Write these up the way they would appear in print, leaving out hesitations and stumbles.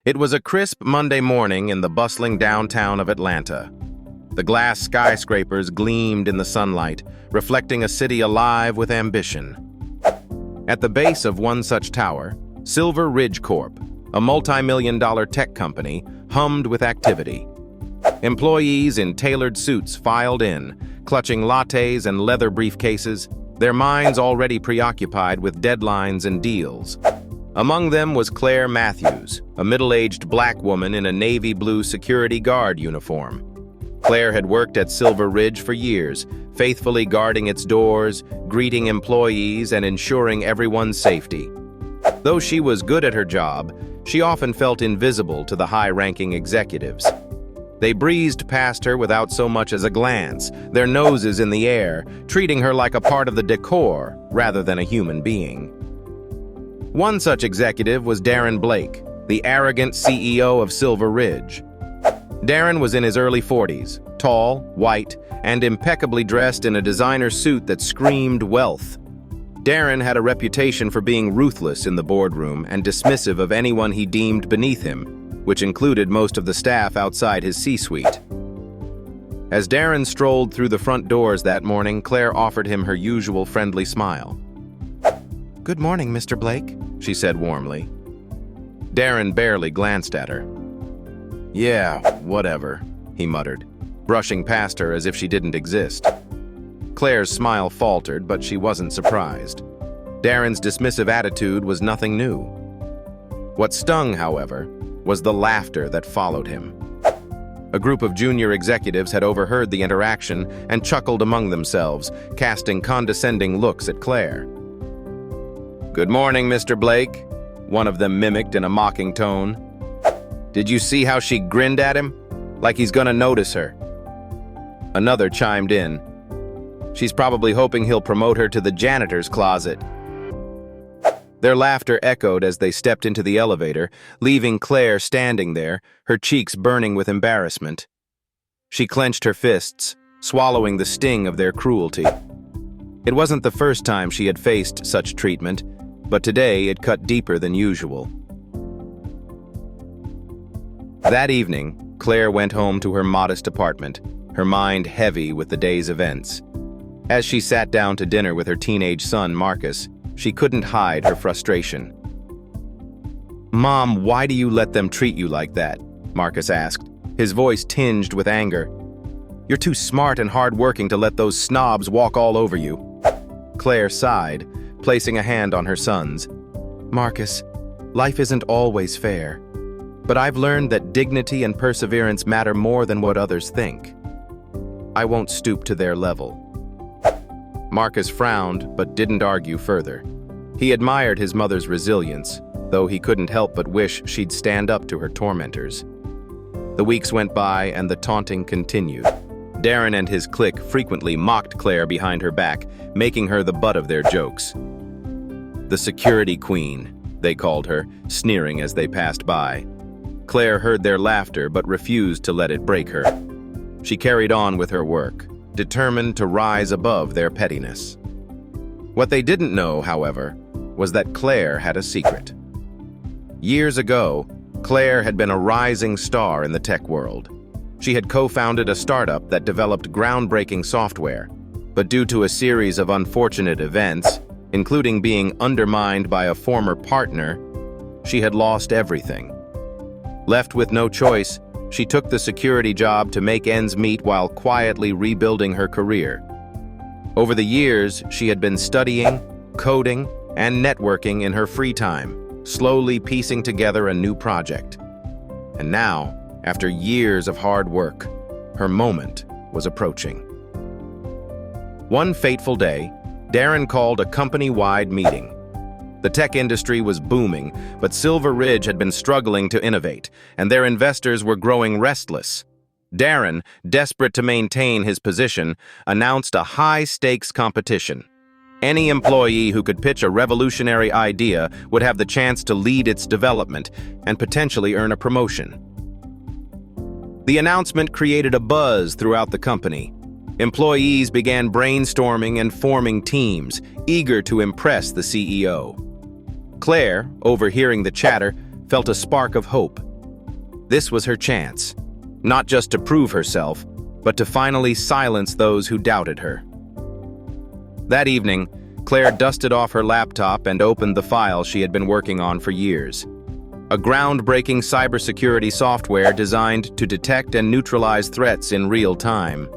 It was a crisp Monday morning in the bustling downtown of Atlanta. The glass skyscrapers gleamed in the sunlight, reflecting a city alive with ambition. At the base of one such tower, Silver Ridge Corp, a multi-million-dollar tech company, hummed with activity. Employees in tailored suits filed in, clutching lattes and leather briefcases, their minds already preoccupied with deadlines and deals. Among them was Claire Matthews, a middle-aged black woman in a navy blue security guard uniform. Claire had worked at Silver Ridge for years, faithfully guarding its doors, greeting employees, and ensuring everyone's safety. Though she was good at her job, she often felt invisible to the high-ranking executives. They breezed past her without so much as a glance, their noses in the air, treating her like a part of the decor rather than a human being. One such executive was Darren Blake, the arrogant CEO of Silver Ridge. Darren was in his early 40s, tall, white, and impeccably dressed in a designer suit that screamed wealth. Darren had a reputation for being ruthless in the boardroom and dismissive of anyone he deemed beneath him, which included most of the staff outside his C-suite. As Darren strolled through the front doors that morning, Claire offered him her usual friendly smile. "Good morning, Mr. Blake," she said warmly. Darren barely glanced at her. "Yeah, whatever," he muttered, brushing past her as if she didn't exist. Claire's smile faltered, but she wasn't surprised. Darren's dismissive attitude was nothing new. What stung, however, was the laughter that followed him. A group of junior executives had overheard the interaction and chuckled among themselves, casting condescending looks at Claire. "Good morning, Mr. Blake," one of them mimicked in a mocking tone. "Did you see how she grinned at him? Like he's gonna notice her." Another chimed in. "She's probably hoping he'll promote her to the janitor's closet." Their laughter echoed as they stepped into the elevator, leaving Claire standing there, her cheeks burning with embarrassment. She clenched her fists, swallowing the sting of their cruelty. It wasn't the first time she had faced such treatment, but today it cut deeper than usual. That evening, Claire went home to her modest apartment, her mind heavy with the day's events. As she sat down to dinner with her teenage son, Marcus, she couldn't hide her frustration. "Mom, why do you let them treat you like that?" Marcus asked, his voice tinged with anger. "You're too smart and hardworking to let those snobs walk all over you." Claire sighed, placing a hand on her son's. "Marcus, life isn't always fair, but I've learned that dignity and perseverance matter more than what others think. I won't stoop to their level." Marcus frowned, but didn't argue further. He admired his mother's resilience, though he couldn't help but wish she'd stand up to her tormentors. The weeks went by and the taunting continued. Darren and his clique frequently mocked Claire behind her back, making her the butt of their jokes. "The security queen," they called her, sneering as they passed by. Claire heard their laughter but refused to let it break her. She carried on with her work, determined to rise above their pettiness. What they didn't know, however, was that Claire had a secret. Years ago, Claire had been a rising star in the tech world. She had co-founded a startup that developed groundbreaking software, but due to a series of unfortunate events, including being undermined by a former partner, she had lost everything. Left with no choice, she took the security job to make ends meet while quietly rebuilding her career. Over the years, she had been studying, coding, and networking in her free time, slowly piecing together a new project. And now, after years of hard work, her moment was approaching. One fateful day, Darren called a company-wide meeting. The tech industry was booming, but Silver Ridge had been struggling to innovate, and their investors were growing restless. Darren, desperate to maintain his position, announced a high-stakes competition. Any employee who could pitch a revolutionary idea would have the chance to lead its development and potentially earn a promotion. The announcement created a buzz throughout the company. Employees began brainstorming and forming teams, eager to impress the CEO. Claire, overhearing the chatter, felt a spark of hope. This was her chance, not just to prove herself, but to finally silence those who doubted her. That evening, Claire dusted off her laptop and opened the file she had been working on for years. A groundbreaking cybersecurity software designed to detect and neutralize threats in real time.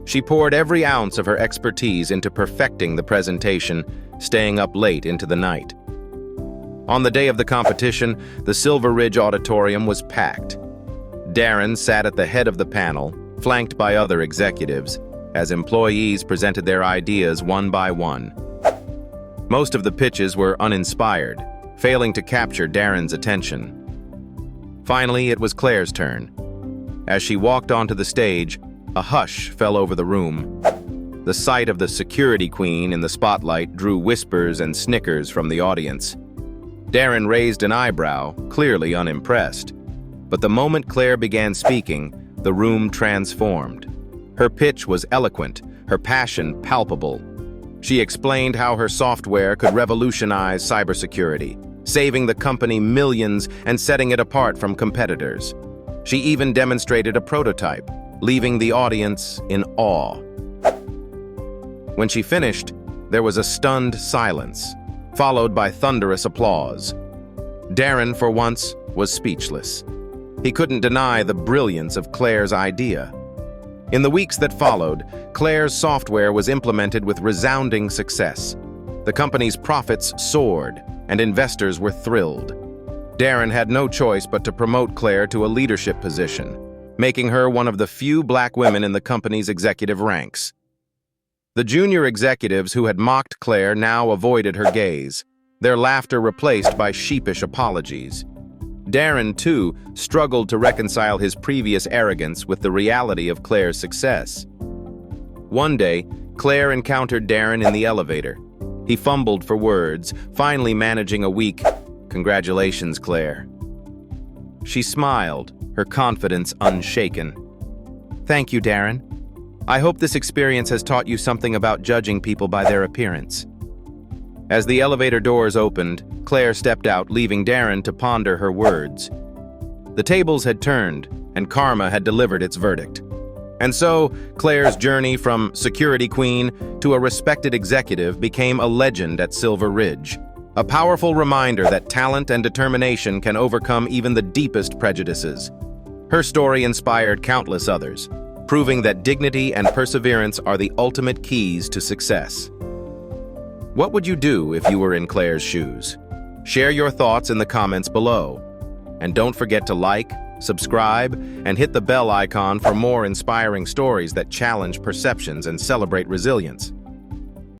She poured every ounce of her expertise into perfecting the presentation, staying up late into the night. On the day of the competition, the Silver Ridge auditorium was packed. Darren sat at the head of the panel, flanked by other executives, as employees presented their ideas one by one. Most of the pitches were uninspired, failing to capture Darren's attention. Finally, it was Claire's turn. As she walked onto the stage, a hush fell over the room. The sight of the security queen in the spotlight drew whispers and snickers from the audience. Darren raised an eyebrow, clearly unimpressed. But the moment Claire began speaking, the room transformed. Her pitch was eloquent, her passion palpable. She explained how her software could revolutionize cybersecurity, saving the company millions and setting it apart from competitors. She even demonstrated a prototype, leaving the audience in awe. When she finished, there was a stunned silence, followed by thunderous applause. Darren, for once, was speechless. He couldn't deny the brilliance of Claire's idea. In the weeks that followed, Claire's software was implemented with resounding success. The company's profits soared, and investors were thrilled. Darren had no choice but to promote Claire to a leadership position, making her one of the few black women in the company's executive ranks. The junior executives who had mocked Claire now avoided her gaze, their laughter replaced by sheepish apologies. Darren, too, struggled to reconcile his previous arrogance with the reality of Claire's success. One day, Claire encountered Darren in the elevator. He fumbled for words, finally managing a weak, "Congratulations, Claire." She smiled, her confidence unshaken. "Thank you, Darren. I hope this experience has taught you something about judging people by their appearance." As the elevator doors opened, Claire stepped out, leaving Darren to ponder her words. The tables had turned, and karma had delivered its verdict. And so, Claire's journey from security queen to a respected executive became a legend at Silver Ridge, a powerful reminder that talent and determination can overcome even the deepest prejudices. Her story inspired countless others, proving that dignity and perseverance are the ultimate keys to success. What would you do if you were in Claire's shoes? Share your thoughts in the comments below. And don't forget to like, subscribe, and hit the bell icon for more inspiring stories that challenge perceptions and celebrate resilience.